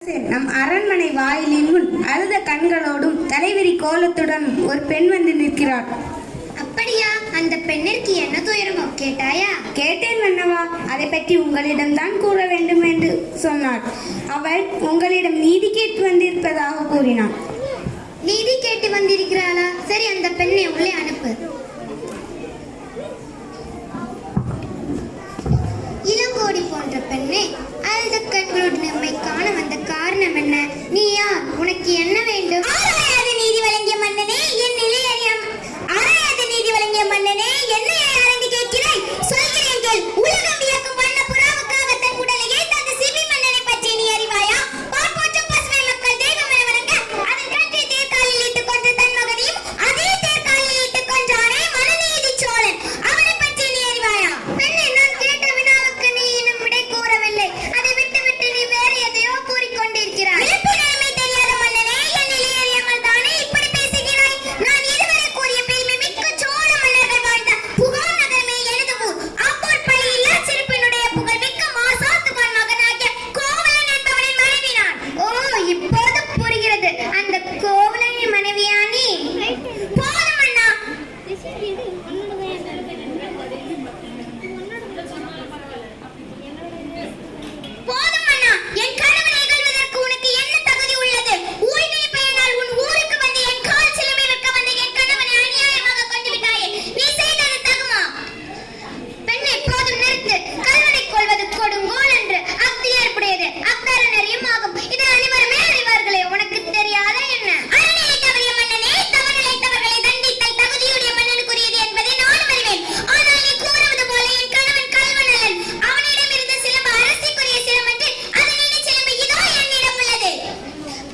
நம் அரண்மனை வாயிலின் முன் அழுத கண்களோடும் தலைவிரி கோலத்துடன் ஒரு பெண் வந்து நிற்கிறார். அப்படியா? அந்த பெண்ணிற்கு என்ன துயரமோ கேட்டாயா? கேட்டேன் மன்னவா. அதை பற்றி உங்களிடம் தான் கூற வேண்டும் என்று சொன்னார். அவள் உங்களிடம் நீதி கேட்டு வந்திருப்பதாக கூறினார். நீதி கேட்டு வந்திருக்கிறாளா? சரி, அந்த பெண்ணை உள்ளே அனுப்பு. இளங்கோடி போன்ற பெண்ணே, அழுத கண்களுடன் நம்மை காண வந்த காரணம் என்ன? நீ யார்? உனக்கு என்ன வேண்டும்? நீதி வழங்கிய மன்னனே, என் நிலையம் ஆராயாத நீதி வழங்கிய மன்னனே, என்னை யாரென்று கேட்கிறாய்? சொல்கிறேன் கேள். உலகம் வியக்கும் வண்ண புறாவுக்காக தன் உடலையே தந்த சிவி மன்னனை பற்றி நீ அறிவாயா? பாற்போற்றும் பசுமை மக்கள் தெய்வம் என வணங்க அதன் கற்றை தேர்காலில் இட்டுக் கொன்ற தன் மகனையும் அதே தேர்காலில் இட்டுக் கொன்றானே மனுநீதி சோழன், அவனை பற்றி நீ அறிவாயா? பெண்ணே, நான் கேட்ட வினாவுக்கு நீ இன்னும் விடை கூறவில்லை. அதை விட்டுவிட்டு நீ வேறு எதையோ கூறிக்கொண்டிருக்கிறாய். நிலைமை தெரியாத மன்னனே, என் நிலையறியாமல் தானே இப்படி பேசுகிறாய்? நான் இதுவரை கூறிய பெருமை மிக்க சோழ மன்னர்கள் வாழ்ந்த புகார் நகரமே எனது ஊர். அப்போர் பழி இல்லா சிறப்பினுடைய புகழ் மிக்க மாசாத்துவான் மகனாகிய கோவலன் என்பவனின் மனைவி நான். ஓ, இப்போது புரிகிறது. அந்த கோவலனின் மனைவியா நீ? போதும் அண்ணா. போதும் அண்ணா. என் கணவனை இகழ்வதற்கு உனக்கு என்ன தகுதி உள்ளது? ஊழினை பெயர்ந்தால் உன் ஊருக்கு வந்து என் கால் சிலுவை வைக்க வந்த என் கணவனை அநியாயமாக கொண்டு விட்டாயே. நீ செய்தது தகுமா? பெண்ணே, போதும் நிறுத்து. கல்வனை கொள்வது கொடுங்கோல் என்று அஃது ஏற்புடையது, அக்காரணரியும் ஆகும். இதை அனைவருமே அறிவார்களே, உனக்கு தெரியாதா என்ன? அறநிலை தவறிய மன்னனே, தவறிழைத்தவர்களை தண்டித்தல் தகுதியுடைய மன்னனுக்குரியது என்பதை நானும் அறிவேன். ஆனால் நீ கூறுவது போல என் கணவன் கள்வன் அல்லன். அவனிடம் இருந்த சிலம்பு அரசிக்குரிய சிலம்பன்று, அதனின் சிலம்பு இதோ என்னிடம் உள்ளது.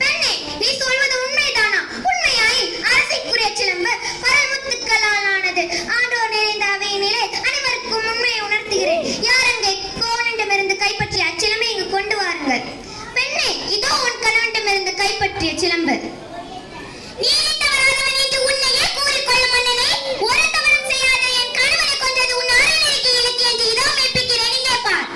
பெண்ணே, நீ சொல்வது உண்மைதானா? உண்மையாய் அரசைக்குரிய சிலம்பு பரமுத்துக்களால் ஆனது. ஆண்டோர் நிறைந்த அவையினிலே அனைவருக்கும் உண்மையை உணர்த்துகிறேன். யார் அங்கே கோவலனிடமிருந்து கைப்பற்றிய அச்சிலம்பை இங்கு கொண்டு வாருங்கள். பெண்ணே, இதோ உன் கணவனிடமிருந்து கைப்பற்றிய சிலம்பு. நீதி தவறாதவன் என்று உன்னையே கூறிக்கொள்ளும் மன்னனே, ஒரு தவறும் செய்யாத என் கணவனை கொன்றது உன் அறநிலைக்கு இலக்கு என்று இதோ மெய்ப்பிக்கிறேன். இங்கே பார்.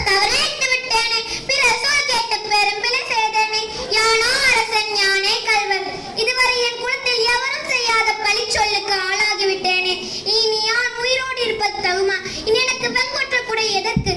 தவறிழைத்து விட்டேனே. பிற சொல் கேட்டு பெரும்பிழை செய்தேனே. யானோ அரசன், யானே கள்வன். இதுவரை என் குலத்தில் எவரும் செய்யாத பழி சொல்லுக்கு ஆளாகிவிட்டேனே. இனி யான் உயிரோடு இருப்பது தகுமா? இனி எனக்கு வெங்கொற்ற கூட எதற்கு?